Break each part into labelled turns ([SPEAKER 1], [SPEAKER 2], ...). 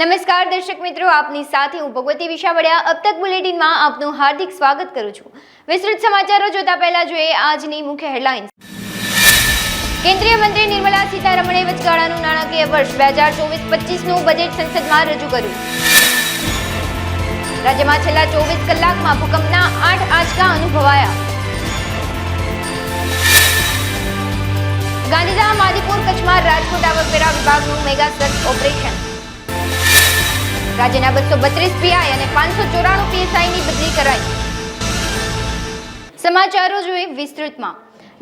[SPEAKER 1] નમસ્કાર દર્શક મિત્રો, આપની સાથે હું ભગવતી વિશાવડિયા અબ તક બુલેટિનમાં આપનું હાર્દિક સ્વાગત કરું છું। વિસ્તૃત સમાચારો જોતા પહેલા જોઈએ આજની મુખ્ય હેડલાઇન્સ। કેન્દ્રીય મંત્રી નિર્મલા સીતારમણે વચગાળાનું નાણાકીય વર્ષ 2024-25નું બજેટ સંસદમાં રજૂ કર્યું। રાજ્યમાં છેલ્લા 24 કલાકમાં ભૂકંપના 8 આંચકા અનુભવાયા। ગાંધીધામ આદિપુર કચ્છમાં રાજકોટ આવકવેરા વિભાગનું મેગા સર્ચ ઓપરેશન। રાજ્યના 232 પીઆઈ અને 594 પીએસઆઈની બદલી કરાઈ। સમાચારો જોઈએ વિસ્તૃતમાં।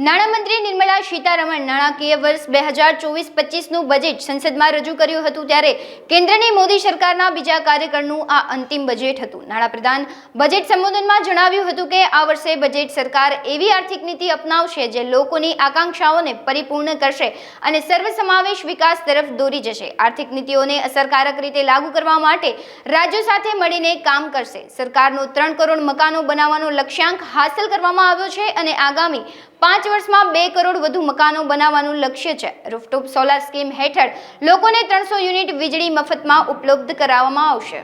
[SPEAKER 1] નાણામંત્રી નિર્મલા સીતારમણ નાણાકીય વર્ષ 2024-25નું બજેટ સંસદમાં રજૂ કર્યું હતું, ત્યારે કેન્દ્રની મોદી સરકારના બીજા કાર્યકાળનું આ અંતિમ બજેટ હતું। નાણાપ્રધાન બજેટ સંબોધનમાં જણાવ્યું હતું કે આ વર્ષે બજેટ સરકાર એવી આર્થિક નીતિ અપનાવશે જે લોકોની આકાંક્ષાઓને પરિપૂર્ણ કરશે અને સર્વસમાવેશ વિકાસ તરફ દોરી જશે। આર્થિક નીતિઓને અસરકારક રીતે લાગુ કરવા માટે રાજ્યો સાથે મળીને કામ કરશે। સરકારનો 3 કરોડ મકાનો બનાવવાનો લક્ષ્યાંક હાંસલ કરવામાં આવ્યો છે અને આગામી 5 વર્ષમાં 2 કરોડ વધુ મકાનો બનાવવાનું લક્ષ્ય છે। રૂફટોપ સોલાર સ્કીમ હેઠળ લોકોને 300 યુનિટ વીજળી મફતમાં ઉપલબ્ધ કરાવવામાં આવશે।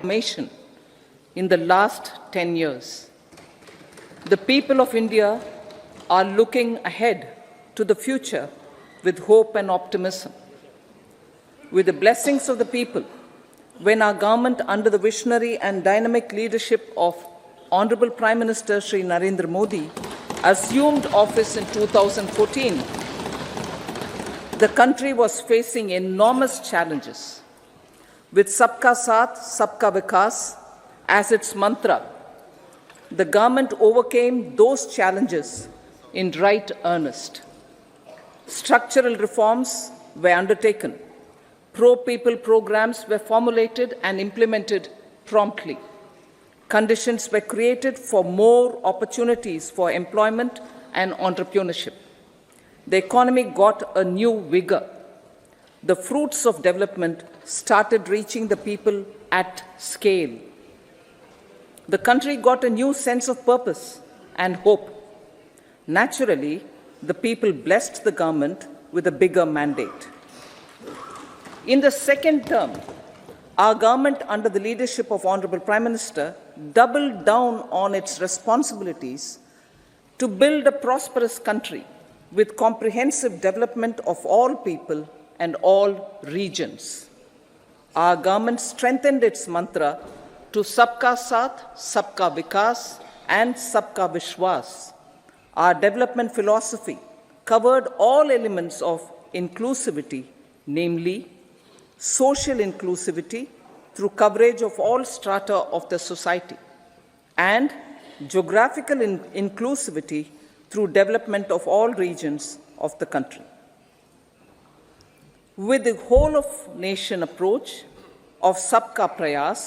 [SPEAKER 2] In the last 10 years, the people of India are looking ahead to the future with hope and optimism. With the blessings of the people, when our government under the visionary and dynamic leadership of Honorable Prime Minister Shri Narendra Modi assumed office in 2014, the country was facing enormous challenges. With Sabka Saath, Sabka Vikas as its mantra, the government overcame those challenges in right earnest. Structural reforms were undertaken. Pro-people programs were formulated and implemented promptly. Conditions were created for more opportunities for employment and entrepreneurship. The economy got a new vigor. The fruits of development started reaching the people at scale. The country got a new sense of purpose and hope. Naturally, the people blessed the government with a bigger mandate. In the second term, our government, under the leadership of Honorable Prime Minister, doubled down on its responsibilities to build a prosperous country with comprehensive development of all people and all regions. Our government strengthened its mantra to Sabka Saath, Sabka Vikas and Sabka Vishwas. Our development philosophy covered all elements of inclusivity, namely social inclusivity through coverage of all strata of the society, and geographical inclusivity through development of all regions of the country. With the whole of nation approach of Sabka Prayas,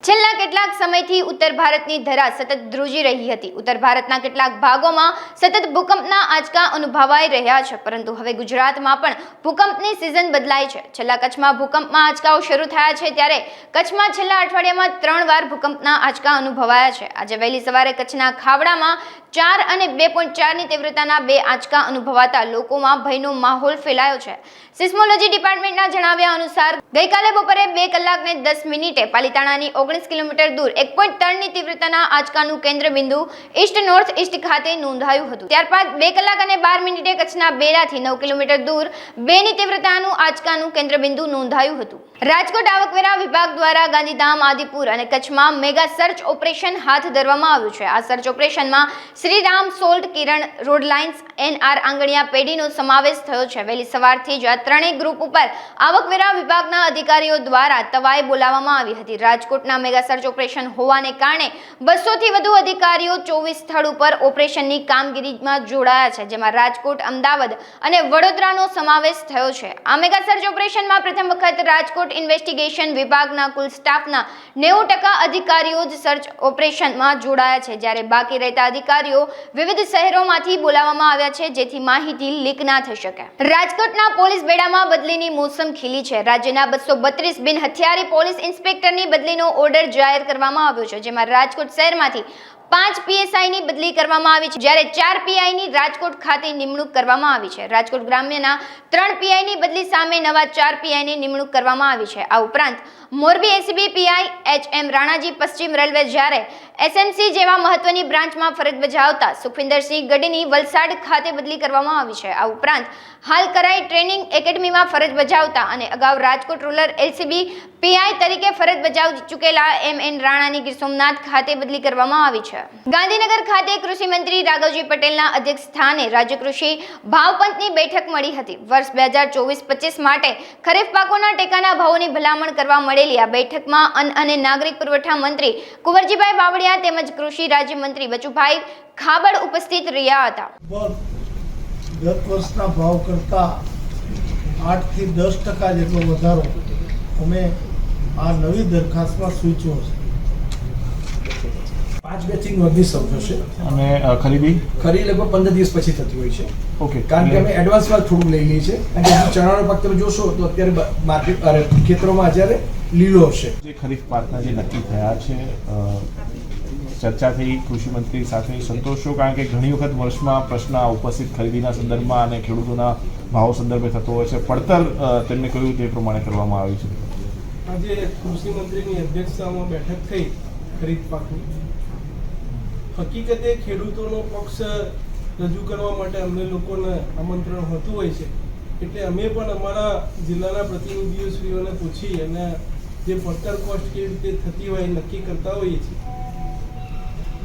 [SPEAKER 1] છેલ્લા કેટલાક સમયથી ઉત્તર ભારતની ધરા સતત ધ્રુજી રહી હતી। ઉત્તર ભારતના કેટલાક ભાગોમાં સતત ભૂકંપના આંચકા અનુભવાઈ રહ્યા છે, પરંતુ હવે ગુજરાતમાં પણ ભૂકંપની સિઝન બદલાઈ છે। છેલ્લા કચ્છમાં ભૂકંપમાં આંચકાઓ શરૂ થયા છે, ત્યારે કચ્છમાં છેલ્લા અઠવાડિયામાં 3 વાર ભૂકંપના આંચકા અનુભવાયા છે। આજે વહેલી સવારે કચ્છના ખાવડામાં 4 અને 2.4ની તીવ્રતાના 2 આંચકા અનુભવાતા લોકોમાં ભયનો માહોલ ફેલાયો છે। સિસ્મોલોજી ડિપાર્ટમેન્ટના જણાવ્યા અનુસાર ગઈકાલે બપોરે 2 કલાકને 10 મિનિટે પાલિતાણાની 19 કિલોમીટર દૂર 1.3ની તીવ્રતાના આંચકાનું કેન્દ્ર બિંદુ ઈસ્ટ નોર્થ ઈસ્ટ ખાતે નોંધાયું હતું। ત્યારબાદ 2 કલાક અને 12 મિનિટે કચ્છના બેરાથી 9 કિલોમીટર દૂર 2ની તીવ્રતાનું આંચકાનું કેન્દ્ર બિંદુ નોંધાયું હતું। રાજકોટ આવકવેરા વિભાગ દ્વારા ગાંધીધામ આદિપુર અને કચ્છમાં મેગા સર્ચ ઓપરેશન હાથ ધરવામાં આવ્યું છે। આ સર્ચ ઓપરેશનમાં શ્રીરામ સોલ્ટ કિરણ રોડ લાઇન્સ એનઆર આંગણિયા પેઢીનો સમાવેશ થયો છે। વહેલી સવારથી જ આ ત્રણેય ગ્રુપ ઉપર આવકવેરા વિભાગના અધિકારીઓ દ્વારા તવાઈ બોલાવવામાં આવી હતી। રાજકોટના મેગા સર્ચ ઓપરેશન હોવાને કારણે 200થી વધુ અધિકારીઓ 24 સ્થળ ઉપર ઓપરેશનની કામગીરીમાં જોડાયા છે, જેમાં રાજકોટ, અમદાવાદ અને વડોદરાનો સમાવેશ થયો છે। આ મેગા સર્ચ ઓપરેશનમાં પ્રથમ વખત રાજકોટ ઇન્વેસ્ટિગેશન વિભાગના કુલ સ્ટાફના 90% અધિકારીઓ જ સર્ચ ઓપરેશનમાં જોડાયા છે, જ્યારે બાકી રહેતા અધિકારીઓ વિવિધ શહેરોમાંથી બોલાવવામાં આવ્યા છે, જેથી માહિતી લીક ના થઈ શકે। રાજકોટના પોલીસ બેડામાં બદલીની મોસમ ખીલી છે। રાજ્યના 232 બિન હથિયારી પોલીસ ઇન્સ્પેક્ટરની બદલીનો ઓર્ડર જાહેર કરવામાં આવ્યો છે, જેમાં રાજકોટ શહેરમાંથી 5 પીએસઆઈની બદલી કરવામાં આવી છે, જ્યારે 4 પીઆઈની રાજકોટ ખાતે નિમણૂક કરવામાં આવી છે. રાજકોટ ગ્રામ્યના 3 પીઆઈની બદલી સામે નવા 4 પીઆઈની નિમણૂક કરવામાં આવી છે. આ ઉપરાંત Morbi ACB PI HM Ranaji પશ્ચિમ રેલવે, જ્યારે એસએમસી જેવા મહત્વની બ્રાન્ચમાં ફરજ બજાવતા સુખવિંદરસિંહ ગઢીની વલસાડ ખાતે બદલી કરવામાં આવી છે. આ ઉપરાંત હાલ કરાઈ ટ્રેનિંગ એકેડમીમાં ફરજ બજાવતા અને અગાઉ રાજકોટ રૂરલ એલસીબી પીઆઈ તરીકે ફરજ બજાવી ચૂકેલા MN રાણાની ગીર સોમનાથ ખાતે બદલી કરવામાં આવી છે. ગાંધીનગર ખાતે કૃષિ મંત્રી રાઘવજી પટેલના અધ્યક્ષ સ્થાને રાજ્ય કૃષિ ભાવપંચની બેઠક મળી હતી. વર્ષ 2024-25 માટે ખરીફ પાકોના ટેકાના ભાવોની ભલામણ કરવા મળેલી આ બેઠકમાં અન્ન અને નાગરિક પુરવઠા મંત્રી કુંવરજીભાઈ બાવળિયા તેમજ કૃષિ રાજ્યમંત્રી બચુભાઈ ખાબડ ઉપસ્થિત રહ્યા હતા.
[SPEAKER 3] ગત વર્ષના ભાવ કરતાં 8 થી 10% જેટલો વધારો અમે આ નવી દરખાસ્તમાં સૂચવ્યો છે.
[SPEAKER 4] 5 બેચિંગ વર્ધી શરૂ થશે
[SPEAKER 5] અને ખરીદી
[SPEAKER 4] લગભગ 15 દિવસ પછી થતી હોય છે.
[SPEAKER 5] ઓકે,
[SPEAKER 4] કારણ કે અમે એડવાન્સમાં થોડુંક લઈ લઈએ છીએ. અને જો ચણાનો પાક તમે જોશો તો અત્યારે માર્કેટ ખેતરોમાં અત્યારે લીલો હશે.
[SPEAKER 5] જે ખરીફ પાકના જે નક્કી થયા છે, ચર્ચા થઈ કૃષિ મંત્રી સાથે, સંતોષ છો? કારણ કે ઘણી વખત વર્ષમાં પ્રશ્ન ઉપસ્થિત ખરીદીના સંદર્ભમાં અને ખેડૂતોના ભાવ સંદર્ભે થતો હોય છે. પડતર તેમને કહ્યું તે પ્રમાણે કરવામાં આવી છે.
[SPEAKER 6] આજે કૃષિ મંત્રીની અધ્યક્ષતામાં બેઠક થઈ ખરીફ પાકની. હકીકતે ખેડૂતોનો પક્ષ રજૂ કરવા માટે અમને લોકોને આમંત્રણ હોતું હોય છે, એટલે અમે પણ અમારા જિલ્લાના પ્રતિનિધિઓશ્રીઓને પૂછી અને જે પડતર કોસ્ટ કેવી રીતે થતી હોય નક્કી કરતા હોઈએ છીએ.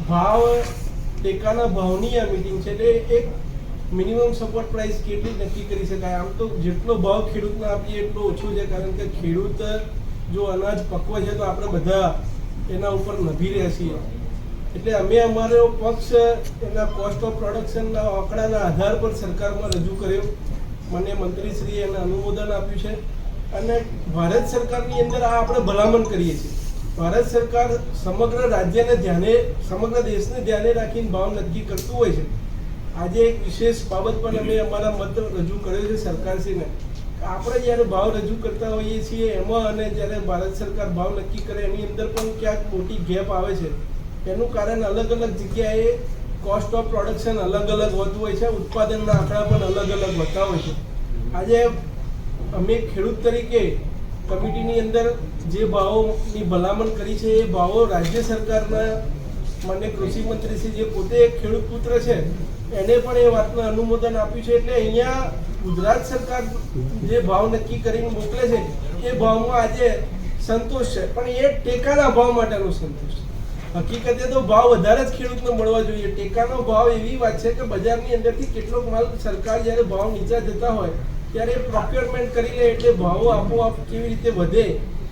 [SPEAKER 6] ભાવ ટેકાના ભાવની આ મિટિંગ છે, એટલે એક મિનિમમ સપોર્ટ પ્રાઇસ કેટલી નક્કી કરી શકાય. આમ તો જેટલો ભાવ ખેડૂતને આપીએ એટલો ઓછો છે, કારણ કે ખેડૂત જો અનાજ પકવે છે તો આપણે બધા એના ઉપર નભી રહ્યા છીએ. એટલે અમે અમારો પક્ષ એના કોસ્ટ ઓફ પ્રોડક્શનના આંકડાના આધાર પર સરકારમાં રજૂ કર્યો. મને મંત્રીશ્રીએ એને અનુમોદન આપ્યું છે અને ભારત સરકારની અંદર આ આપણે ભલામણ કરીએ છીએ. ભારત સરકાર સમગ્ર રાજ્યને ધ્યાને, સમગ્ર દેશને ધ્યાને રાખીને ભાવ નક્કી કરતું હોય છે. આજે એક વિશેષ બાબત પણ અમે અમારા મત રજૂ કર્યો છે સરકારશ્રીને. આપણે જ્યારે ભાવ રજૂ કરતા હોઈએ છીએ એમાં અને જ્યારે ભારત સરકાર ભાવ નક્કી કરે એની અંદર પણ ક્યાંક મોટી ગેપ આવે છે. એનું કારણ અલગ અલગ જગ્યાએ કોસ્ટ ઓફ પ્રોડક્શન અલગ અલગ હોતું હોય છે, ઉત્પાદનના આંકડા પણ અલગ અલગ હોતા હોય છે. આજે અમે ખેડૂત તરીકે કમિટીની અંદર જે ભાવોની ભલામણ કરી છે એ ભાવો રાજ્ય સરકારના માન્ય કૃષિ મંત્રીશ્રી જે પોતે એક ખેડૂત પુત્ર છે એને પણ એ વાતનું અનુમોદન આપ્યું છે. એટલે અહીંયા ગુજરાત સરકાર જે ભાવ નક્કી કરીને મોકલે છે એ ભાવમાં આજે સંતોષ છે, પણ એ ટેકાના ભાવ માટેનો સંતોષ છે. હકીકતે તો ભાવ વધારે જ ખેડૂતને મળવા જોઈએ. ટેકાનો ભાવ એવી વાત છે કે બજારની અંદરથી કેટલોક માલ સરકાર જ્યારે ભાવ નીચા જતા હોય ત્યારે પ્રોક્યોરમેન્ટ કરી લે, એટલે ભાવો આપોઆપ કેવી રીતે વધે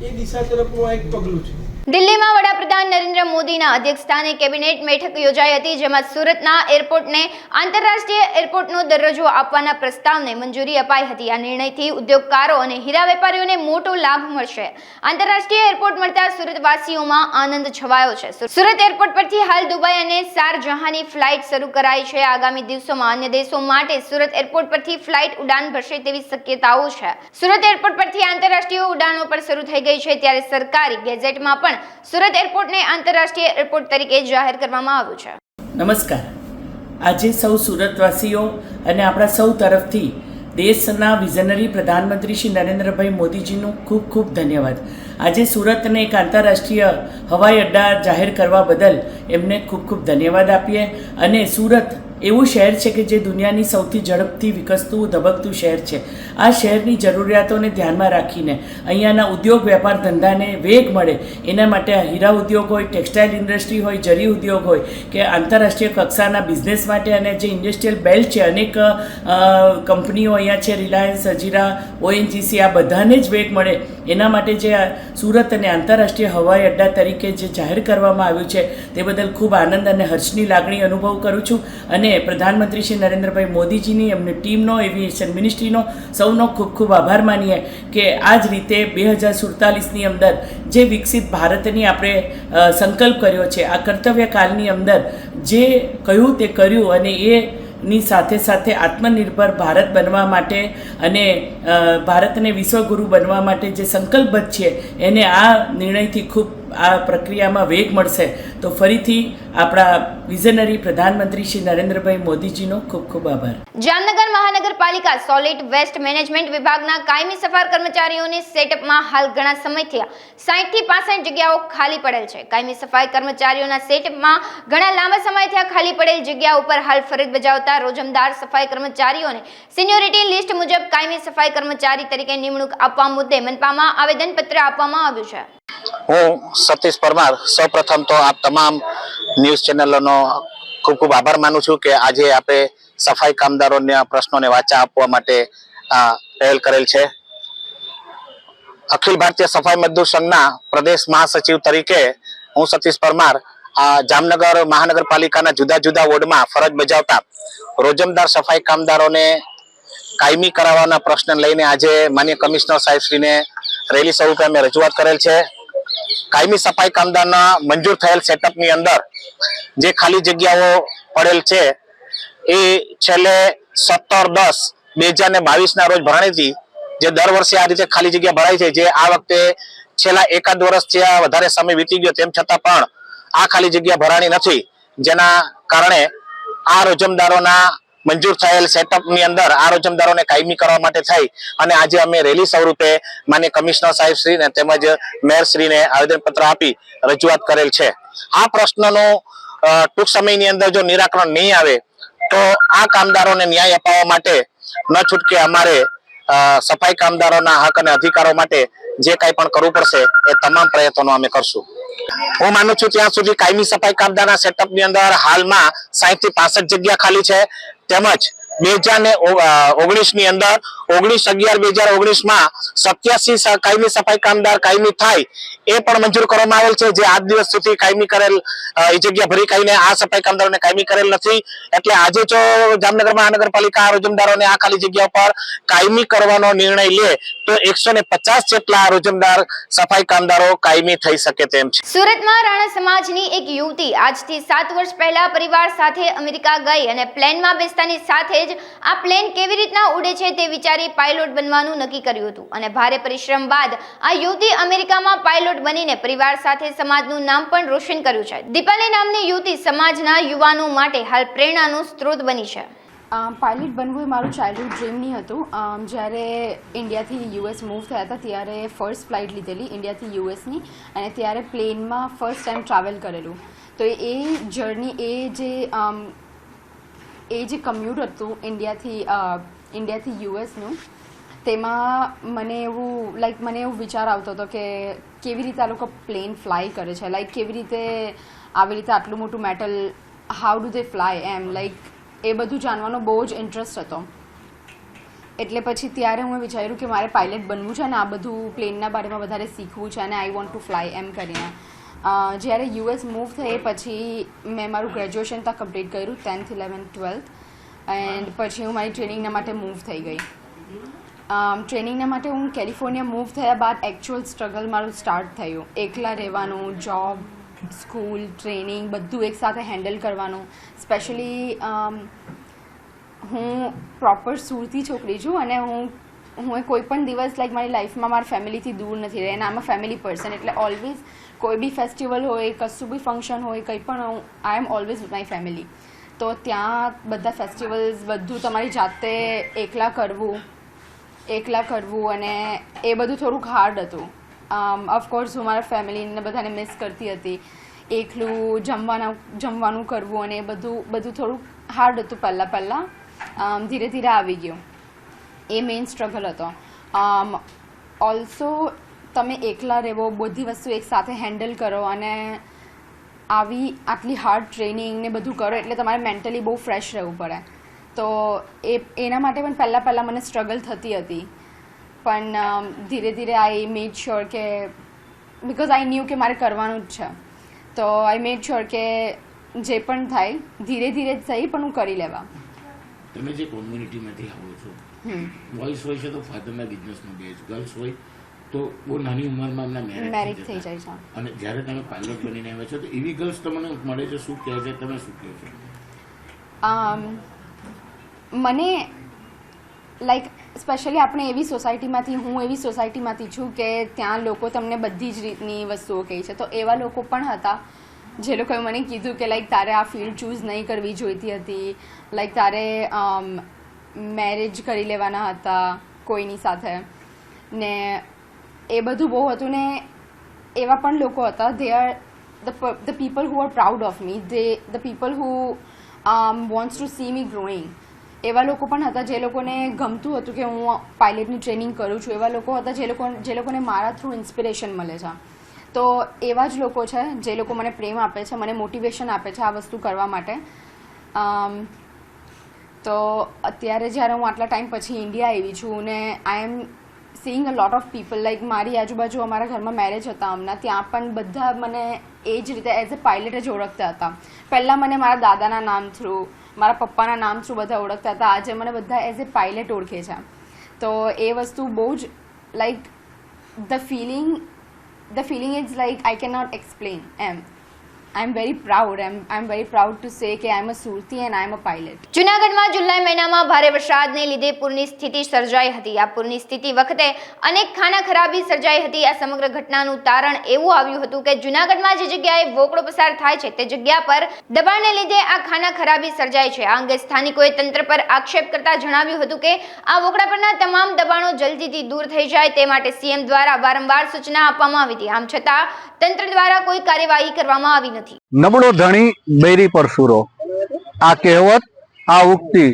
[SPEAKER 6] એ દિશા તરફનું આ એક પગલું છે.
[SPEAKER 1] દિલ્હીમાં વડાપ્રધાન નરેન્દ્ર મોદીના અધ્યક્ષસ્થાને કેબિનેટ બેઠક યોજાઈ હતી, જેમાં સુરતના એરપોર્ટને આંતરરાષ્ટ્રીય એરપોર્ટનો દરજ્જો આપવાના પ્રસ્તાવને મંજૂરી અપાઈ હતી. આ નિર્ણયથી ઉદ્યોગકારો અને હીરા વેપારીઓને મોટો લાભ મળશે. આંતરરાષ્ટ્રીય એરપોર્ટ મળતા સુરતવાસીઓમાં આનંદ છવાયો છે. સુરત એરપોર્ટ પરથી હાલ દુબઈ અને શારજહાની ફ્લાઇટ શરૂ કરાઈ છે. આગામી દિવસોમાં અન્ય દેશો માટે સુરત એરપોર્ટ પરથી ફ્લાઇટ ઉડાન ભરશે તેવી શક્યતાઓ છે. સુરત એરપોર્ટ પરથી આંતરરાષ્ટ્રીય ઉડાનો પણ શરૂ થઈ ગઈ છે, ત્યારે સરકારી ગેઝેટમાં પણ સુરત એરપોર્ટને આંતરરાષ્ટ્રીય એરપોર્ટ તરીકે જાહેર કરવામાં આવ્યું છે.
[SPEAKER 7] નમસ્કાર. આજે સૌ સુરતવાસીઓ અને આપણા સૌ તરફથી દેશના વિઝનરી પ્રધાનમંત્રી શ્રી નરેન્દ્રભાઈ મોદીજીનું ખૂબ ખૂબ ધન્યવાદ. આજે સુરતને એક આંતરરાષ્ટ્રીય હવાઈ અડ્ડા જાહેર કરવા બદલ એમને ખૂબ ખૂબ ધન્યવાદ આપીએ. અને સુરત એવું શહેર છે કે જે દુનિયાની સૌથી ઝડપથી વિકસતું ધબકતું શહેર છે. આ શહેરની જરૂરિયાતોને ધ્યાનમાં રાખીને અહીંયાના ઉદ્યોગ વેપાર ધંધાને વેગ મળે એના માટે હીરા ઉદ્યોગ હોય, ટેક્સટાઇલ ઇન્ડસ્ટ્રી હોય, જરી ઉદ્યોગ હોય કે આંતરરાષ્ટ્રીય કક્ષાના બિઝનેસ માટે અને જે ઇન્ડસ્ટ્રીયલ બેલ્ટ છે, અનેક કંપનીઓ અહીંયા છે, રિલાયન્સ, હજીરા, ONGC, આ બધાને જ વેગ મળે એના માટે જે સુરત અને આંતરરાષ્ટ્રીય હવાઈ અડ્ડા તરીકે જે જાહેર કરવામાં આવ્યું છે તે બદલ ખૂબ આનંદ અને હર્ષની લાગણી અનુભવ કરું છું. અને પ્રધાનમંત્રી શ્રી નરેન્દ્રભાઈ મોદીજીની, એમની ટીમનો, એવિએશન મિનિસ્ટ્રીનો સૌનો ખૂબ ખૂબ આભાર માનીએ કે આ જ રીતે 2047ની અંદર જે વિકસિત ભારતની આપણે સંકલ્પ કર્યો છે, આ કર્તવ્યકાળની અંદર જે કહ્યું તે કર્યું અને એની સાથે સાથે આત્મનિર્ભર ભારત બનવા માટે અને ભારતને વિશ્વગુરુ બનવા માટે જે સંકલ્પબદ્ધ છે એને આ નિર્ણયથી ખૂબ આ પ્રક્રિયામાં વેગ મળશે. તો ફરીથી આપણા વિઝનરી પ્રધાનમંત્રી શ્રી નરેન્દ્રભાઈ મોદીજીનો ખૂબ ખૂબ આભાર.
[SPEAKER 1] જામનગર મહાનગરપાલિકા સોલિડ વેસ્ટ મેનેજમેન્ટ વિભાગના કાયમી સફાઈ કર્મચારીઓની સેટઅપમાં હાલ ઘણા સમયથી 60 થી 65 જગ્યાઓ ખાલી પડેલ છે. કાયમી સફાઈ કર્મચારીઓના સેટઅપમાં ઘણા લાંબા સમયથી ખાલી પડેલ જગ્યા ઉપર હાલ ફરજ બજાવતા રોજમદાર સફાઈ કર્મચારીઓને સિનિયોરિટી લિસ્ટ મુજબ કાયમી સફાઈ કર્મચારી તરીકે નિમણૂક આપવા મુદ્દે મનપામાં આવેદનપત્ર આપવામાં આવ્યું છે.
[SPEAKER 8] હું સતીશ પરમાર સૌપ્રથમ તો આપ તમામ ન્યૂઝ ચેનલોનો ખૂબ ખૂબ આભાર માનું છું કે આજે આપણે સફાઈ કામદારોના પ્રશ્નોને વાચા આપવા માટે પહેલ કરેલ છે. અખિલ ભારતીય સફાઈ મજદૂર સંઘના પ્રદેશ મહાસચિવ તરીકે હું સતીશ પરમાર જામનગર મહાનગરપાલિકાના જુદા જુદા વોર્ડમાં ફરજ બજાવતા રોજમદાર સફાઈ કામદારોને કાયમી કરાવવાના પ્રશ્ન લઈને આજે માનનીય કમિશનર સાહેબશ્રીને રેલી સ્વરૂપે અમે રજૂઆત કરેલ છે. કાયમી સફાઈ કામદારના મંજૂર થયેલ સેટઅપની અંદર જે ખાલી જગ્યાઓ પડેલ છે એ છેલ્લે 17/10/2022 ના રોજ ભરાણી હતી. જે દર વર્ષે આ રીતે ખાલી જગ્યા ભરાય છે, જે આ વખતે છેલ્લા એકાદ વર્ષથી વધારે સમય વીતી ગયો તેમ છતાં પણ આ ખાલી જગ્યા ભરાણી નથી, જેના કારણે આ રોજમદારોના મંજૂર થયેલ સેટઅપની અંદર આ રોજમદારોને કાયમી કરવા માટે થઈ અને આજે અમે રેલી સ્વરૂપે માનનીય કમિશનર સાહેબશ્રીને તેમજ મેયરશ્રીને આવેદનપત્ર આપી રજૂઆત કરેલ છે. આ પ્રશ્નનું ટૂંક સમયની અંદર જો નિરાકરણ નહીં આવે તો આ કામદારોને ન્યાય અપાવવા માટે ન છૂટકે અમારે સફાઈ કામદારોના હક અને અધિકારો માટે જે કાંઈ પણ કરવું પડશે એ તમામ પ્રયત્નો અમે કરશું. હું માનું છું ત્યાં સુધી કાયમી સફાઈ કામદારના સેટઅપની અંદર હાલમાં 60 થી 65 જગ્યા ખાલી છે. તેમજ 2019 ની અંદર 19/11/2019 માં 87 કાયમી સફાઈ કામદાર કાયમી થાય એ પણ મંજૂર કરવામાં આવેલ છે, જે આજ દિવસ સુધી કાયમી કરેલ એ જગ્યા ભરી કાઢીને આ સફાઈ કામદારોને કાયમી કરેલ નથી. એટલે આજે જો જામનગર મહાનગરપાલિકા રોજમદારોને આ ખાલી જગ્યા ઉપર કાયમી કરવાનો નિર્ણય લે તો 150 જેટલા રોજમદાર સફાઈ કામદારો કાયમી થઈ શકે તેમ છે.
[SPEAKER 1] સુરતમાં રાણા સમાજની એક યુવતી આજથી 7 વર્ષ પહેલા પરિવાર સાથે અમેરિકા ગઈ અને પ્લેનમાં બેસતાની સાથે જ આ પ્લેન કેવી રીતના ઉડે છે તે વિચારી પાયલોટ બનવાનું નક્કી કર્યું હતું અને ભારે પરિશ્રમ બાદ આ યુવતી અમેરિકામાં પાયલોટ બનીને પરિવાર સાથે સમાજનું નામ પણ રોશન કર્યું છે. દીપાલી નામની યુવતી સમાજના યુવાનો માટે હાલ પ્રેરણાનું સ્ત્રોત બની છે.
[SPEAKER 9] પાયલટ બનવું એ મારું ચાઇલ્ડહુડ ડ્રીમ નહીં હતું. જ્યારે ઇન્ડિયાથી યુએસ મૂવ થયા હતા ત્યારે ફર્સ્ટ ફ્લાઇટ લીધેલી ઇન્ડિયાથી યુએસની અને ત્યારે પ્લેનમાં ફર્સ્ટ ટાઈમ ટ્રાવેલ કરેલું. તો એ જર્ની એ જે કમ્યુટ હતું ઇન્ડિયાથી યુએસનું, તેમાં મને એવું વિચાર આવતો હતો કે કેવી રીતે આ લોકો પ્લેન ફ્લાય કરે છે, કેવી રીતે આવી રીતે આટલું મોટું metal how do they fly એ બધું જાણવાનો બહુ જ ઇન્ટરેસ્ટ હતો. એટલે પછી ત્યારે હું વિચાર્યું કે મારે પાયલટ બનવું છે અને આ બધું પ્લેનના બારેમાં વધારે શીખવું છે અને આઈ વોન્ટ ટુ ફ્લાય એમ કરીને. જ્યારે યુએસ મૂવ થઈ પછી મેં મારું ગ્રેજ્યુએશન ત્યાં કમ્પ્લીટ કર્યું 10th 11th 12th એન્ડ પછી હું મારી ટ્રેનિંગના માટે મૂવ થઈ ગઈ. ટ્રેનિંગના માટે હું કેલિફોર્નિયા મૂવ થયા બાદ એકચ્યુઅલ સ્ટ્રગલ મારું સ્ટાર્ટ થયું. એકલા રહેવાનું, જોબ, સ્કૂલ, ટ્રેનિંગ બધું એકસાથે હેન્ડલ કરવાનું. સ્પેશિયલી હું પ્રોપર સુરતી છોકરી છું અને હું કોઈ પણ દિવસ મારી લાઈફમાં મારા ફેમિલીથી દૂર નથી રહી અને આમ અ ફેમિલી પર્સન. એટલે ઓલવેઝ કોઈ બી ફેસ્ટિવલ હોય, કશું બી ફંક્શન હોય, કંઈ પણ I am always with my family. તો ત્યાં બધા ફેસ્ટિવલ્સ બધું તમારી જાતે એકલા કરવું અને એ બધું થોડુંક હાર્ડ હતું. ઓફકોર્સ હું મારા ફેમિલીને બધાને મિસ કરતી હતી. એકલું જમવાનું કરવું અને એ બધું થોડુંક હાર્ડ હતું પહેલાં. ધીરે ધીરે આવી ગયું. એ મેઇન સ્ટ્રગલ હતો. ઓલ્સો તમે એકલા રહેવો, બધી વસ્તુ એકસાથે હેન્ડલ કરો અને આટલી હાર્ડ ટ્રેનિંગ ને બધું કરો એટલે તમારે મેન્ટલી બહુ ફ્રેશ રહેવું પડે. તો એના માટે પણ પહેલાં મને સ્ટ્રગલ થતી હતી. પણ ધીરે ધીરે આઈ મેડ શ્યોર કે બિકોઝ આઈ ન્યૂ કે મારે કરવાનું જ છે, તો આઈ મેડ શ્યોર કે જે પણ થાય ધીરે ધીરે જ સહી પણ હું કરી લેવા.
[SPEAKER 10] તમે જે કોમ્યુનિટીમાંથી આવો છો, બોયઝ હોય છે તો ફાધરના બિઝનેસમાં બેઝ, ગર્લ્સ હોય તો બહુ નાની ઉંમરમાં એમના મેરેજ થઈ જાય છે. અને જ્યારે તમે પાયલોટ બનીને આવ્યા છો તો એવી ગર્લ્સ તમને મળે છે, શું કહે છે, તમે શું કહો છો?
[SPEAKER 9] મને સ્પેશિયલી આપણે હું એવી સોસાયટીમાંથી છું કે ત્યાં લોકો તમને બધી જ રીતની વસ્તુઓ કહે છે. તો એવા લોકો પણ હતા જે લોકોએ મને કીધું કે લાઈક તારે આ ફિલ્ડ ચૂઝ નહીં કરવી જોઈતી હતી, લાઈક તારે મેરેજ કરી લેવાના હતા કોઈની સાથે ને એ બધું બહુ હતું. ને એવા પણ લોકો હતા, they are the people who are proud of me, the people who wants to see me growing. એવા લોકો પણ હતા જે લોકોને ગમતું હતું કે હું પાયલટની ટ્રેનિંગ કરું છું. એવા લોકો હતા જે લોકોને મારા થ્રુ ઇન્સ્પિરેશન મળે છે. તો એવા જ લોકો છે જે લોકો મને પ્રેમ આપે છે, મને મોટિવેશન આપે છે આ વસ્તુ કરવા માટે. તો અત્યારે જ્યારે હું આટલા ટાઈમ પછી ઇન્ડિયા આવી છું ને I am seeing a lot of people, like મારી આજુબાજુ અમારા ઘરમાં મેરેજ હતા હમણાં, ત્યાં પણ બધા મને એ જ રીતે એઝ અ પાયલટ જ ઓળખતા હતા. પહેલાં મને મારા દાદાના નામ થ્રુ, મારા પપ્પાના નામ થ્રુ બધા ઓળખતા હતા. આજે મને બધા એઝ એ પાયલટ ઓળખે છે. તો એ વસ્તુ બહુ જ like the feeling is like I can not explain એમ. I am very proud. I am very proud to say કે આઈ એમ અ સુરતી and I M a pilot.
[SPEAKER 1] જૂનાગઢમાં જુલાઈ મહિનામાં ભારે વરસાદને લીધે પૂરની સ્થિતિ સર્જાઈ હતી. આ પૂરની સ્થિતિ વખતે અનેક ખાના ખરાબી સર્જાઈ હતી. આ સમગ્ર ઘટનાનું તારણ એવું આવ્યું હતું કે જૂનાગઢમાં જે જગ્યાએ વોકડો પસાર થાય છે તે જગ્યા પર દબાણને લીધે આ ખાના ખરાબી સર્જાય છે. આ અંગે સ્થાનિકોએ તંત્ર પર આક્ષેપ કરતા જણાવ્યું હતું કે આ વોકડા પરના તમામ દબાણો જલ્દીથી દૂર થઈ જાય તે માટે સીએમ દ્વારા વારંવાર સૂચના આપવામાં આવી હતી. આમ છતાં તંત્ર દ્વારા કોઈ કાર્યવાહી કરવામાં આવી નથી.
[SPEAKER 11] નબળો ધણી બૈરી પર સુરો, આ કહેવત, આ ઉક્તિ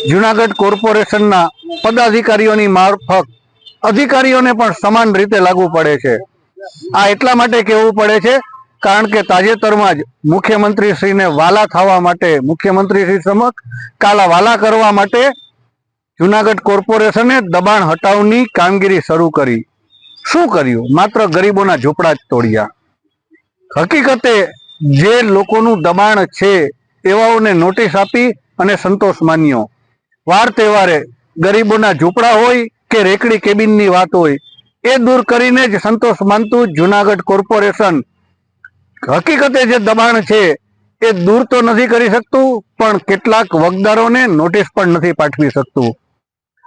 [SPEAKER 11] જૂનાગઢ કોર્પોરેશનના પદાધિકારીઓની મારફત અધિકારીઓને પણ સમાન રીતે લાગુ પડે છે. આ એટલા માટે કહેવું પડે છે કારણ કે તાજેતરમાં જ મુખ્યમંત્રીશ્રીને વાલા થવા માટે, મુખ્યમંત્રીશ્રી સમક્ષ કાલા વાલા કરવા માટે જૂનાગઢ કોર્પોરેશને દબાણ હટાવની કામગીરી શરૂ કરી. શું કર્યું? માત્ર ગરીબોના ઝૂંપડા જ તોડ્યા. હકીકતે જે લોકોનું દબાણ છે એવાઓને નોટિસ આપી અને સંતોષ માન્યો. વાર તહેવારે ગરીબોના ઝૂંપડા હોય કે રેકડી કેબિનની વાત હોય એ દૂર કરીને જ સંતોષ માનતું જૂનાગઢ કોર્પોરેશન હકીકતે જે દબાણ છે એ દૂર તો નથી કરી શકતું, પણ કેટલાક વગદારોને નોટિસ પણ નથી પાઠવી શકતું.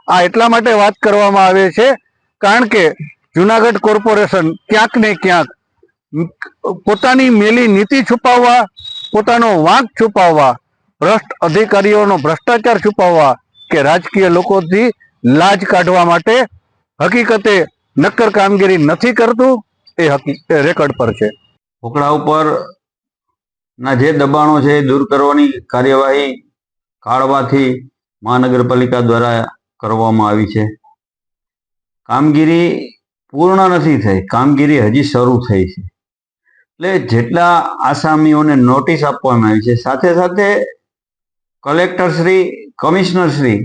[SPEAKER 11] આ એટલા માટે વાત કરવામાં આવે છે કારણ કે જૂનાગઢ કોર્પોરેશન ક્યાંક ને ક્યાંક પોતાની મેલી નીતિ છુપાવવા, પોતાનો વાંક છુપાવવા, ભ્રષ્ટ અધિકારીઓનો ભ્રષ્ટાચાર છુપાવવા કે રાજકીય લોકોથી લાજ કાઢવા માટે હકીકતે નક્કર કામગીરી નથી કરતું. એ રેકોર્ડ પર છે.
[SPEAKER 12] વોકડા ઉપર ના જે દબાણો છે એ દૂર કરવાની કાર્યવાહી કાઢવાથી મહાનગરપાલિકા દ્વારા કરવામાં આવી છે. કામગીરી પૂર્ણ નથી થઈ, કામગીરી હજી શરૂ થઈ છે. એટલે જેટલા આસામીઓને નોટિસ આપવામાં આવી છે, સાથે સાથે કલેક્ટરશ્રી, કમિશનરશ્રી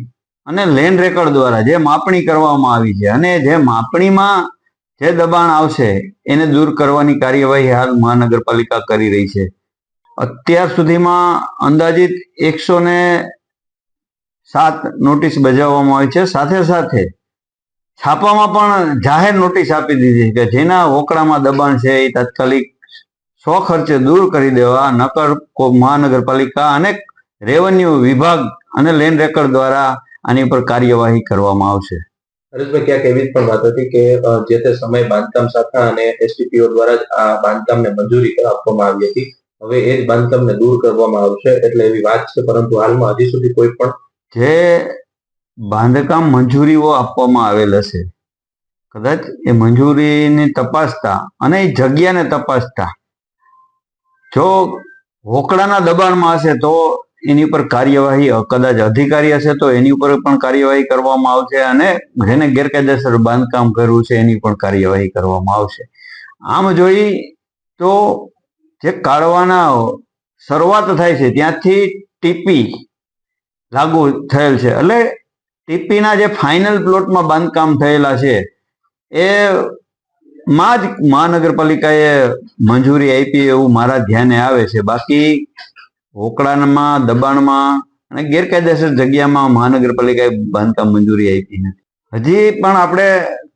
[SPEAKER 12] અને લેન્ડ રેકર્ડ દ્વારા જે માપણી કરવામાં આવી છે અને જે માપણીમાં જે દબાણ આવશે એને દૂર કરવાની કાર્યવાહી હાલ મહાનગરપાલિકા કરી રહી છે. અત્યાર સુધીમાં અંદાજિત 107 નોટિસ બજાવવામાં આવી છે. સાથે સાથે છાપામાં પણ જાહેર નોટિસ આપી દીધી કે જેના વોકડામાં દબાણ છે એ તાત્કાલિક સ્વખર્ચે દૂર કરી દેવા, નકર મહાનગરપાલિકા અને રેવન્યુ વિભાગ અને લેન્ડ રેકર્ડ દ્વારા આની પર કાર્યવાહી કરવામાં આવશે.
[SPEAKER 13] હરેશભાઈ, ક્યાંક એવી પણ વાત હતી કે જે તે સમયે બાંધકામ શાખા અને એસટીપીઓ દ્વારા જ આ બાંધકામને મંજૂરી આપવામાં આવી હતી. હવે એ જ બાંધકામને દૂર કરવામાં આવશે એટલે એવી વાત છે, પરંતુ હાલમાં હજી સુધી કોઈ પણ
[SPEAKER 12] જે બાંધકામ મંજૂરીઓ આપવામાં આવેલ હશે, કદાચ એ મંજૂરીને તપાસતા અને એ જગ્યાને તપાસતા જો વોકડાના દબાણમાં હશે તો એની ઉપર કાર્યવાહી, કદાચ અધિકારી હશે તો એની ઉપર પણ કાર્યવાહી કરવામાં આવશે અને જેને ગેરકાયદેસર બાંધકામ કર્યું છે એની પણ કાર્યવાહી કરવામાં આવશે. આમ જોઈ તો જે કાઢવાના શરૂઆત થાય છે ત્યાંથી ટીપી લાગુ થયેલ છે. એટલે ટીપીના જે ફાઇનલ પ્લોટમાં બાંધકામ થયેલા છે એ માં જ મહાનગરપાલિકાએ મંજૂરી આપી એવું મારા ધ્યાને આવે છે. બાકી વોકડામાં, દબાણમાં અને ગેરકાયદેસર જગ્યામાં મહાનગરપાલિકાએ બાંધકામ મંજૂરી આપી નથી. હજી પણ આપણે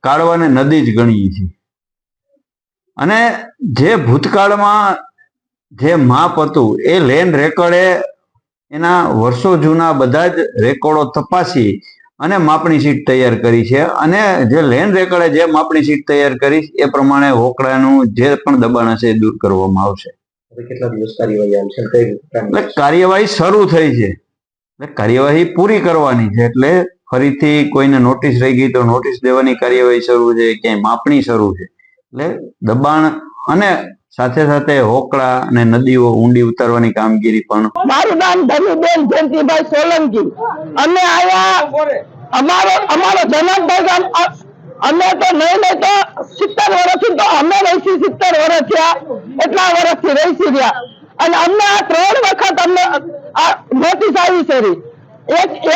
[SPEAKER 12] કાઢવાને નદી જ ગણીએ છીએ. અને જે ભૂતકાળમાં જે માપ હતું એ લેન્ડ રેકોર્ડે એના વર્ષો જૂના બધા જ રેકોર્ડો તપાસી અને માપણી શીટ તૈયાર કરી છે. અને જે લેન્ડ રેકોર્ડે જે માપણી શીટ તૈયાર કરી એ પ્રમાણે વોકડાનું જે પણ દબાણ હશે એ દૂર કરવામાં આવશે.
[SPEAKER 13] હવે કેટલા દિવસ કાર્યવાહી આવશે અને કઈ રીતે
[SPEAKER 12] એટલે કાર્યવાહી શરૂ થઈ છે, એટલે કાર્યવાહી પૂરી કરવાની છે. એટલે ફરીથી કોઈને નોટિસ રહી ગઈ તો નોટિસ દેવાની કાર્યવાહી શરૂ છે, ક્યાંય માપણી શરૂ છે. એટલે દબાણ અને સાથે સાથે હોકળા અને નદીઓ ઊંડી ઉતારવાની કામગીરી પણ.
[SPEAKER 14] મારું નામ ધનુબેન જયંતિભાઈ સોલંકી. અમે આયા અમારો જનકભાઈ અમે તો નહીં તો 70 વર્ષથી તો અમે રહીશી, 70 વર્ષ થયા, એટલા વર્ષથી રહીશી રહ્યા. અને અમને આ 3 વખત અમને નોટિસ આવી છે.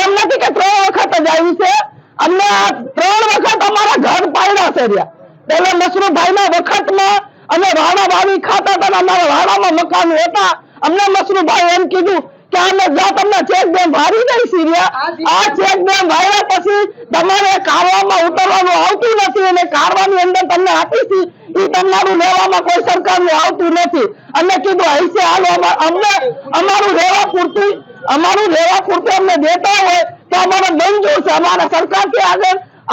[SPEAKER 14] એમ નથી કે 3 વખત જ આવી છે, અમને આ 3 વખત અમારા ઘર પાડ્યા છે રહ્યા. પેલા મસરૂભાઈ ના વખતમાં અમે વાડા વાવી ખાતા હતા, અમારા વાડામાં મકાન હતા. અમને મસરૂભાઈ એમ કીધું કે અમે જો તમને ચેક ડેમ ભરી દઈશી રહ્યા, આ ચેક ડેમ ભર્યા પછી તમારે કારવામાં ઉતરવાનું આવતું નથી અને કારવાની અંદર તમને આપીશી, એ તમારું લેવામાં કોઈ સરકારનું આવતું નથી. અમે કીધું હૈસે હાલો, અમને અમારું લેવા પૂરતું અમને દેતા હોય તો અમારે મંજૂર છે. અમારા સરકારથી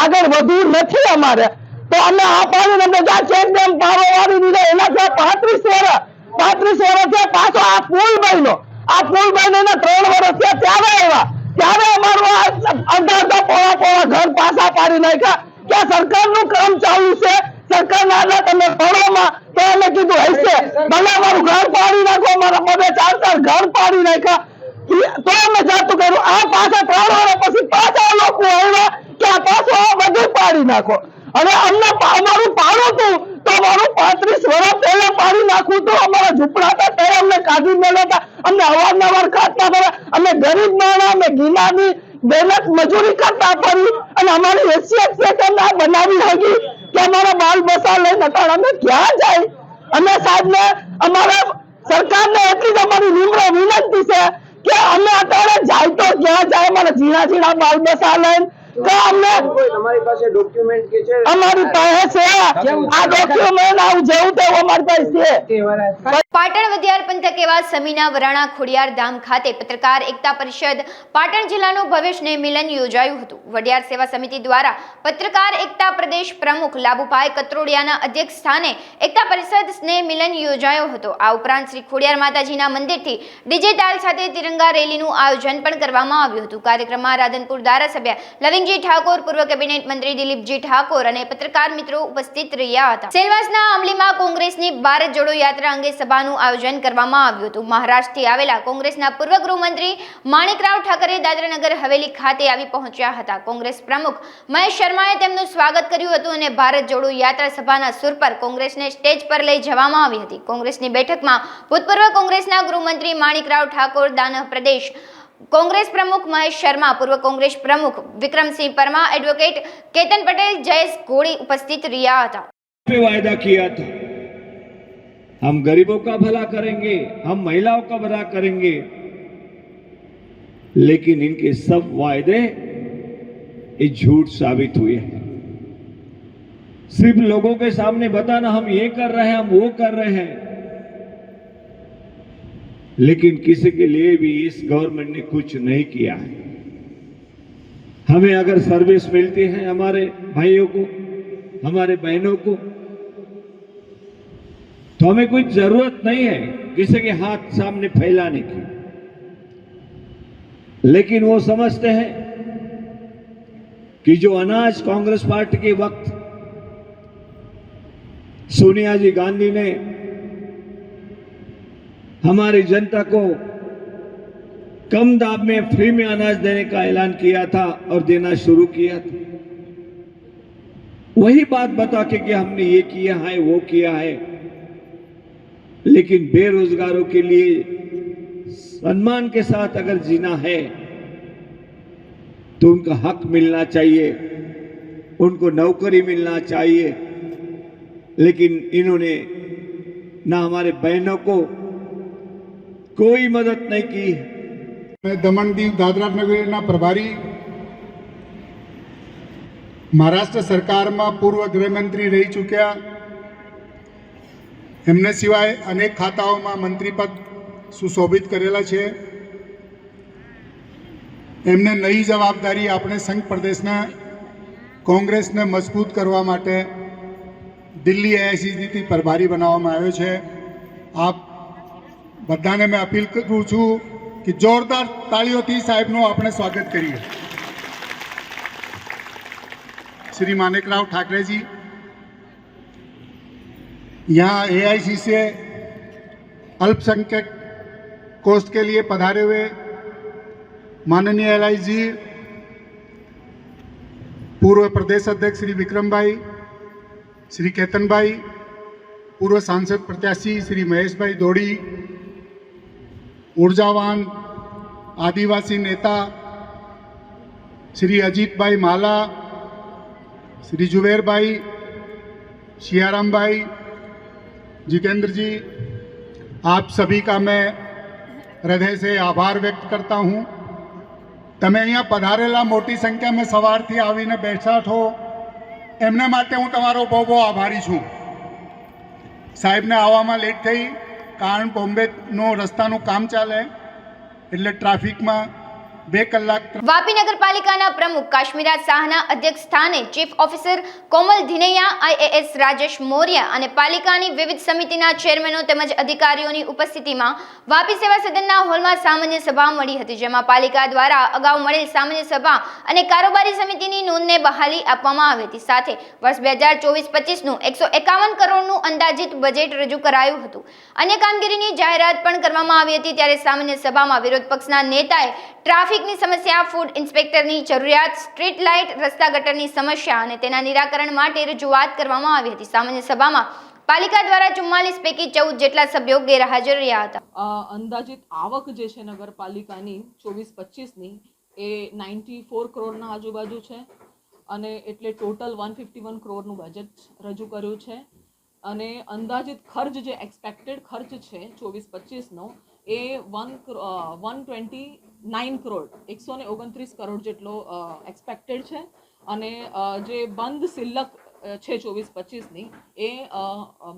[SPEAKER 14] આગળ વધવું નથી અમારે. તો અમે આ પાડીને બધા ચેક ડેમ પાડવાની દીધો. એના 35 વર્ષ છે. પાછો આ પુલ બન્યો, આ પુલ બનીને 3 વર્ષ થયા ત્યારે અમારું અડધા પોળા ઘર પાછા પાડી નાખ્યા. કે સરકારનું કામ ચાલુ છે, સરકારના આધાર તમે પડોમાં. તો અમે કીધું હશે ભલે અમારું ઘર પાડી નાખો, અમારા બધે 4 ઘર પાડી નાખ્યા. તો અમે જાતું કર્યું. આ પાછા 3 વર્ષ પછી પાછા લોકો આવ્યા કે આ પાછું આ બધું પાડી નાખો. અને અમને અમારું પાડું હતું તો અમારું 35 વર્ષ પહેલા પાડી નાખવું હતું. અમારા ઝૂંપડા હતા ત્યારે અમને કાઢી મેળવ્યા હતા. અમને અવારનવાર કાઢતા હતા. અમે ગરીબ માણસ, અમે ગીલાની મહેનત મજૂરી કરતા ફરી અને અમારી હેસિયત છે કે ના બનાવી હતી કે અમારા બાલ બસા લઈને હતા. અમે ક્યાં જાય? અમે સાહેબને અમારા સરકારને એટલી જ અમારી નિમ્ર વિનંતી છે કે અમે અત્યારે જાય તો ક્યાં જાય? અમારા ઝીણા બાલ બસા લઈને અમારી પાસે ડોક્યુમેન્ટ કે છે? અમારી પાસે છે આ ડોક્યુમેન્ટ, આવું જેવું તેવું અમારી પાસે છે.
[SPEAKER 1] પાટણ વધિયાર પંથક એવા સમીના વરાણા ખોડિયાર ધામ ખાતે પત્રકાર એકતા પરિષદ પાટણ જિલ્લાનું ભવ્ય સ્નેહ મિલન યોજાયું હતું. વડિયાર સેવા સમિતિ દ્વારા પત્રકાર એકતા પ્રદેશ પ્રમુખ લાભુભાઈ કત્રોડિયાના અધ્યક્ષ સ્થાને એકતા પરિષદ સ્નેહ મિલન યોજાયો હતો. આ ઉપરાંત શ્રી ખોડિયાર માતાજીના મંદિરથી ડીજે તાલ સાથે તિરંગા રેલીનું આયોજન પણ કરવામાં આવ્યું હતું. કાર્યક્રમમાં રાધનપુર ધારાસભ્ય લવિંગજી ઠાકોર, પૂર્વ કેબિનેટ મંત્રી દિલીપજી ઠાકોર અને પત્રકાર મિત્રો ઉપસ્થિત રહ્યા હતા. સેલવાસના અમલીમાં કોંગ્રેસની ભારત જોડો યાત્રા અંગે સભાનું આયોજન કરવામાં આવ્યું હતું. મહારાષ્ટ્રથી આવેલા કોંગ્રેસના પૂર્વ ગૃહમંત્રી માણિકરાવ ઠાકરે દાદરાનગર હવેલી ખાતે આવી પહોંચ્યા હતા. કોંગ્રેસ પ્રમુખ મહેશ શર્માએ તેમનું સ્વાગત કર્યું હતું અને ભારત જોડો યાત્રા સભાના સુર પર કોંગ્રેસને સ્ટેજ પર લઈ જવામાં આવી હતી. કોંગ્રેસની બેઠકમાં ભૂતપૂર્વ કોંગ્રેસના ગૃહમંત્રી માણિકરાવ ઠાકોર, દાનહ પ્રદેશ कांग्रेस प्रमुख महेश शर्मा, पूर्व कांग्रेस प्रमुख विक्रमसिंह परमा, एडवोकेट केतन पटेल, जयेश घोड़ी उपस्थित रहा था.
[SPEAKER 15] वायदा किया था हम गरीबों का भला करेंगे, हम महिलाओं का भला करेंगे, लेकिन इनके सब वायदे ये झूठ साबित हुए हैं. सिर्फ लोगों के सामने बताना हम ये कर रहे हैं, हम वो कर रहे हैं, लेकिन किसी के लिए भी इस गवर्नमेंट ने कुछ नहीं किया है. हमें अगर सर्विस मिलती है हमारे भाइयों को, हमारे बहनों को, तो हमें कोई जरूरत नहीं है किसी के हाथ सामने फैलाने की. लेकिन वो समझते हैं कि जो अनाज कांग्रेस पार्टी के वक्त सोनिया जी गांधी ने हमारी जनता को कम दाम में फ्री में अनाज देने का ऐलान किया था और देना शुरू किया था, वही बात बता के कि हमने ये किया है वो किया है. लेकिन बेरोजगारों के लिए सम्मान के साथ अगर जीना है तो उनका हक मिलना चाहिए, उनको नौकरी मिलना चाहिए. लेकिन इन्होंने ना हमारे बहनों को कोई मदद नहीं की.
[SPEAKER 16] मैं दमन दीव दादरा नगर प्रभारी, महाराष्ट्र सरकार में पूर्व गृहमंत्री रही चुक्या, एमने सिवाय अनेक खाताओं में मंत्री पद सुशोभित करेला छे. एमने नई जवाबदारी अपने संघ प्रदेश ने कांग्रेस ने मजबूत करवा माटे दिल्ही AICC थी प्रभारी बनाववामां आव्यो छे. आप બધાને મેં અપીલ કરું છું કે જોરદાર તાળીઓથી સાહેબનું આપણે સ્વાગત કરીએ. श्री मानिकराव ठाकरे जी, यहाँ AIC से अल्पसंख्यक कोस्ट के लिए पधारे हुए माननीय LI जी, पूर्व प्रदेश अध्यक्ष श्री विक्रम भाई, श्री केतन भाई, पूर्व सांसद प्रत्याशी श्री महेश भाई दोड़ी, ऊर्जावान आदिवासी नेता श्री अजीत भाई माला, श्री जुबेर भाई, शियाराम भाई, जितेंद्र जी, आप सभी का मैं हृदय से आभार व्यक्त करता हूँ. તમે અહીંયા પધારેલા મોટી સંખ્યામાં સવારથી આવીને બેઠા છો એમના માટે હું તમારો બહુ બહુ આભારી છું. સાહેબને આવવામાં લેટ થઈ, કારણ બોમ્બેનો રસ્તાનું કામ ચાલે એટલે ટ્રાફિકમાં 2 કલાક.
[SPEAKER 1] વાપી નગરપાલિકાના પ્રમુખ કાશ્મીરા શાહના અધ્યક્ષ સ્થાને ચીફ ઓફિસર કોમલ ધિનૈયા, IAS રાજેશ મૌર્ય અને પાલિકાની વિવિધ સમિતિના ચેરમેનો તેમજ અધિકારીઓની ઉપસ્થિતિમાં વાપી સેવા સદનના હોલમાં સામાન્ય સભા મળી હતી, જેમાં પાલિકા દ્વારા અગાઉ મળેલ સામાન્ય સભા અને કારોબારી સમિતિની નોંધને બહાલી આપવામાં આવી હતી. સાથે વર્ષ 2024-25નું 151 કરોડનું અંદાજિત બજેટ રજૂ કરાયું હતું. અન્ય કામગીરીની જાહેરાત પણ કરવામાં આવી હતી. ત્યારે સામાન્ય સભામાં વિરોધ પક્ષના નેતાએ ટ્રાફિકની સમસ્યા, ફૂડ ઇન્સ્પેક્ટરની જરૂરિયાત, સ્ટ્રીટ લાઇટ, રસ્તા ગટરની સમસ્યા અને તેના નિરાકરણ માટે રજૂઆત કરવામાં આવી હતી. સામાન્ય સભામાં પાલિકા દ્વારા 44 પૈકી 14 જેટલા સભ્યો ગેરહાજર રહ્યા હતા.
[SPEAKER 17] અંદાજિત આવક જે છે નગરપાલિકાની 24-25ની એ 94 કરોડના આજુબાજુ છે અને એટલે ટોટલ 151 કરોડનું બજેટ રજૂ કર્યું છે. અને અંદાજિત ખર્ચ જે એક્સપેક્ટેડ ખર્ચ છે 24-25નો એ 129 કરોડ 129 કરોડ જેટલો એક્સપેક્ટેડ છે. અને જે બંધ સિલક છે 24-25ની એ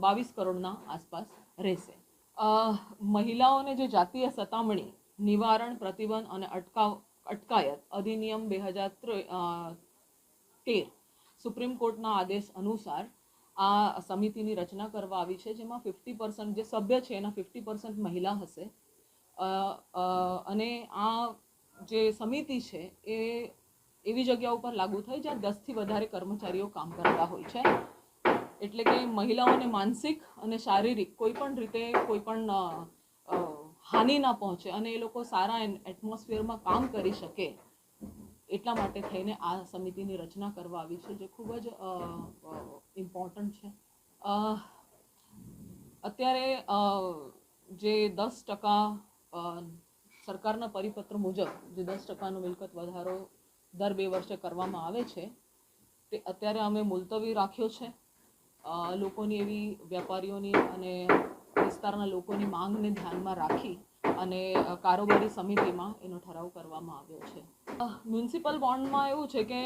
[SPEAKER 17] 22 કરોડના આસપાસ રહેશે. મહિલાઓને જે જાતીય સતામણી નિવારણ, પ્રતિબંધ અને અટકાયત અધિનિયમ 2013 સુપ્રીમ કોર્ટના આદેશ અનુસાર આ સમિતિની રચના કરવા આવી છે, જેમાં 50% જે સભ્ય છે એના 50% મહિલા હશે. અને આ જે સમિતિ છે એ એવી જગ્યા ઉપર લાગુ થાય જ્યાં 10થી વધારે કર્મચારીઓ કામ કરતા હોય છે. એટલે કે મહિલાઓને માનસિક અને શારીરિક કોઈ પણ રીતે કોઈ પણ હાનિ ના પહોંચે અને એ લોકો સારા એટમોસ્ફિયરમાં કામ કરી શકે એટલા માટે થઈને આ સમિતિની રચના કરવા આવી છે, જે ખૂબ જ ઇમ્પોર્ટન્ટ છે. અત્યારે જે 10% સરકારના પરિપત્ર મુજબ જે 10%નો મિલકત વધારો દર 2 વર્ષે કરવામાં આવે છે તે અત્યારે અમે મુલતવી રાખ્યો છે. લોકોની એવી વેપારીઓની અને વિસ્તારના લોકોની માંગને ધ્યાનમાં રાખી અને કારોબારી સમિતિમાં એનો ઠરાવ કરવામાં આવ્યો છે. મ્યુનિસિપલ બોન્ડમાં એવું છે કે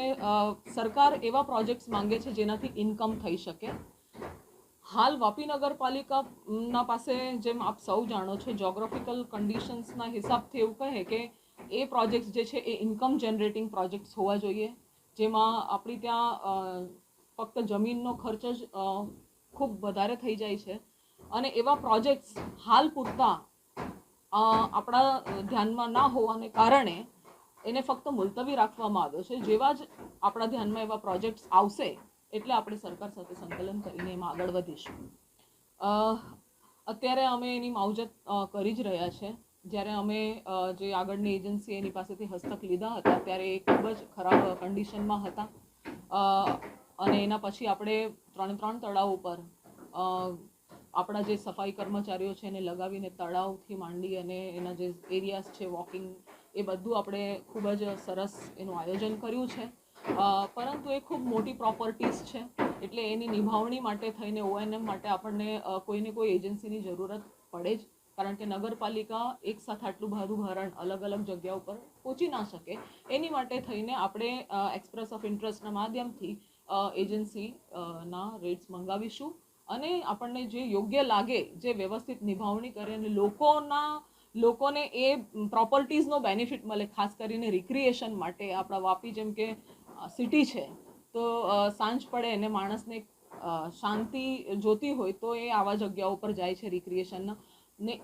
[SPEAKER 17] સરકાર એવા પ્રોજેક્ટ્સ માંગે છે જેનાથી ઇન્કમ થઈ શકે. હાલ વાપી નગરપાલિકાના પાસે, જેમ આપ સૌ જાણો છો, જોગ્રાફિકલ કન્ડિશન્સના હિસાબથી એવું કહે કે એ પ્રોજેક્ટ્સ જે છે એ ઇન્કમ જનરેટિંગ પ્રોજેક્ટ્સ હોવા જોઈએ, જેમાં આપણી ત્યાં ફક્ત જમીનનો ખર્ચ જ ખૂબ વધારે થઈ જાય છે. અને એવા પ્રોજેક્ટ્સ હાલ પૂરતા આપણા ધ્યાનમાં ના હોવાને કારણે એને ફક્ત મુલતવી રાખવામાં આવ્યો છે. જેવા જ આપણા ધ્યાનમાં એવા પ્રોજેક્ટ્સ આવશે એટલે આપણે સરકાર સાથે સંકલન કરીને એમાં આગળ વધીશું. અત્યારે અમે એની માવજત કરી જ રહ્યા છે. જ્યારે અમે જે આગળની એજન્સી એની પાસેથી હસ્તક લીધા હતા ત્યારે એ ખૂબ જ ખરાબ કન્ડિશનમાં હતા. અને એના પછી આપણે 3 તળાવ ઉપર આપણા જે સફાઈ કર્મચારીઓ છે એને લગાવીને તળાવથી માંડી અને એના જે એરિયાસ છે વોકિંગ, એ બધું આપણે ખૂબ જ સરસ એનું આયોજન કર્યું છે. પરંતુ એ ખૂબ મોટી પ્રોપર્ટીઝ છે એટલે એની નિભાવણી માટે થઈને ONM માટે આપણને કોઈને કોઈ એજન્સીની જરૂરત પડે જ, કારણ કે નગરપાલિકા એક સાથે આટલું બધું ભારણ અલગ અલગ જગ્યા ઉપર પહોંચી ના શકે. એની માટે થઈને આપણે એક્સપ્રેસ ઓફ ઇન્ટરેસ્ટના માધ્યમથી એજન્સીના રેટ્સ મંગાવીશું અને આપણને જે યોગ્ય લાગે, જે વ્યવસ્થિત નિભાવણી કરે અને લોકોને એ પ્રોપર્ટીઝનો બેનિફિટ મળે. ખાસ કરીને રિક્રિએશન માટે આપણા વાપી જેમ કે સિટી છે તો સાંજ પડે અને માણસને શાંતિ જોતી હોય તો એ આવા જગ્યાઓ પર જાય છે રિક્રિએશનના. ને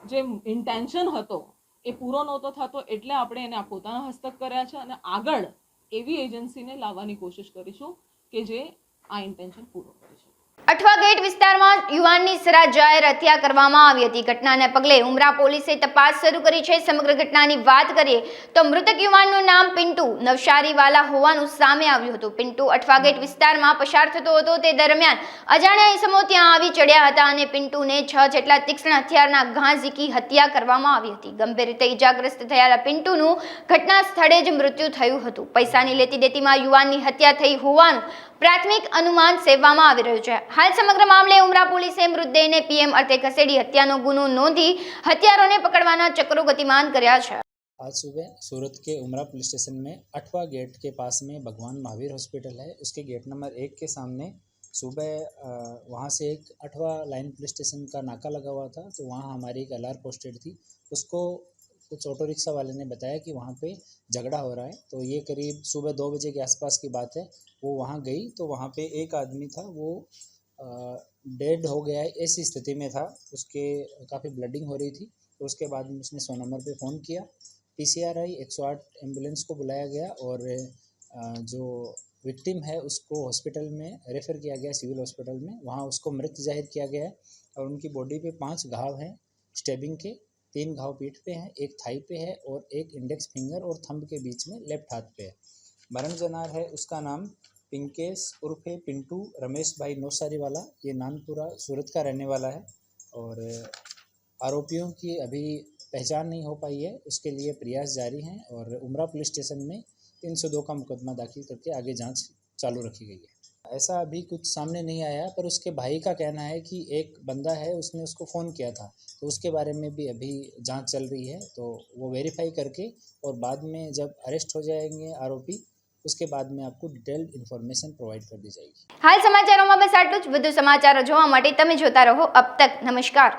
[SPEAKER 17] જે ઇન્ટેન્શન હતો એ પૂરો નહોતો થતો, એટલે આપણે એને પોતાના હસ્તક કર્યા છે અને આગળ એવી એજન્સીને લાવવાની કોશિશ કરીશું કે જે આ ઇન્ટેન્શન પૂરો કરી શકે.
[SPEAKER 1] અઠવા ગેટ વિસ્તારમાં યુવાનની સરા જાહેર હત્યા કરવામાં આવી હતી. ઘટનાને પગલે ઉમરા પોલીસે તપાસ શરૂ કરી છે. સમગ્ર ઘટનાની વાત કરીએ તો મૃતક યુવાનનું નામ પિન્ટુ નવશારીવાલા હોવાનું સામે આવ્યું હતું. પિન્ટુ અઠવા ગેટ વિસ્તારમાં પસાર થતો હતો તે દરમિયાન અજાણ્યા ઇસમો ત્યાં આવી ચડ્યા હતા અને પિન્ટુને 6 જેટલા તીક્ષ્ણ હથિયારના ઘા ઝીકી હત્યા કરવામાં આવી હતી. ગંભીર રીતે ઇજાગ્રસ્ત થયેલા પિન્ટુનું ઘટના સ્થળે જ મૃત્યુ થયું હતું. પૈસાની લેતી દેતીમાં યુવાનની હત્યા થઈ હોવાનું પ્રાથમિક અનુમાન સેવવામાં આવી રહ્યું છે. હાલ સમગ્ર મામલે ઉમરા પોલીસે મૃતદેહને પીએમ અર્થે ખસેડી હત્યાનો ગુનો નોંધી હત્યારોને પકડવાના ચક્રો ગતિમાન કર્યા છે.
[SPEAKER 18] आज सुबह सूरत के उमरा पुलिस स्टेशन में अठवा गेट के पास में भगवान महावीर हॉस्पिटल है, उसके गेट नंबर 1 के सामने सुबह वहाँ से एक अठवा लाइन पुलिस स्टेशन का नाका लगा हुआ था, तो वहाँ हमारी एक LR पोस्टेड थी. उसको कुछ ऑटो रिक्शा वाले ने बताया कि वहाँ पे झगड़ा हो रहा है, तो ये करीब सुबह 2 बजे के आसपास की बात है. वो वहाँ गई तो वहाँ पे एक आदमी था, वो डेड हो गया है ऐसी स्थिति में था, उसके काफ़ी ब्लडिंग हो रही थी. तो उसके बाद में उसने 100 नंबर पे फ़ोन किया, PCR आई, 108 एम्बुलेंस को बुलाया गया और जो विक्टिम है उसको हॉस्पिटल में रेफ़र किया गया, सिविल हॉस्पिटल में. वहाँ उसको मृत जाहिर किया गया है और उनकी बॉडी पे 5 घाव हैं स्टेबिंग के. 3 घाव पीठ पे हैं, एक थाई पे है और एक इंडेक्स फिंगर और थंब के बीच में लेफ्ट हाथ पे है. मरण जनार है, उसका नाम पिंकेश उर्फे पिंटू रमेश भाई नौसारीवाला, ये नानपुरा सूरत का रहने वाला है. और आरोपियों की अभी पहचान नहीं हो पाई है, उसके लिए प्रयास जारी हैं और उमरा पुलिस स्टेशन में 302 का मुकदमा दाखिल करके आगे जांच चालू रखी गई है. ऐसा अभी कुछ सामने नहीं आया, पर उसके भाई का कहना है कि एक बंदा है उसने उसको फ़ोन किया था, तो उसके बारे में भी अभी जांच चल रही है. तो वो वेरीफाई करके और बाद में जब अरेस्ट हो जाएंगे आरोपी, उसके बाद में आपको डिटेल्ड इन्फॉर्मेशन प्रोवाइड कर दी जाएगी.
[SPEAKER 1] હાલ સમાચારોમાં બસ આટલું જ. વધુ સમાચારો જોવા માટે તમે જોતા રહો અબ તક. નમસ્કાર.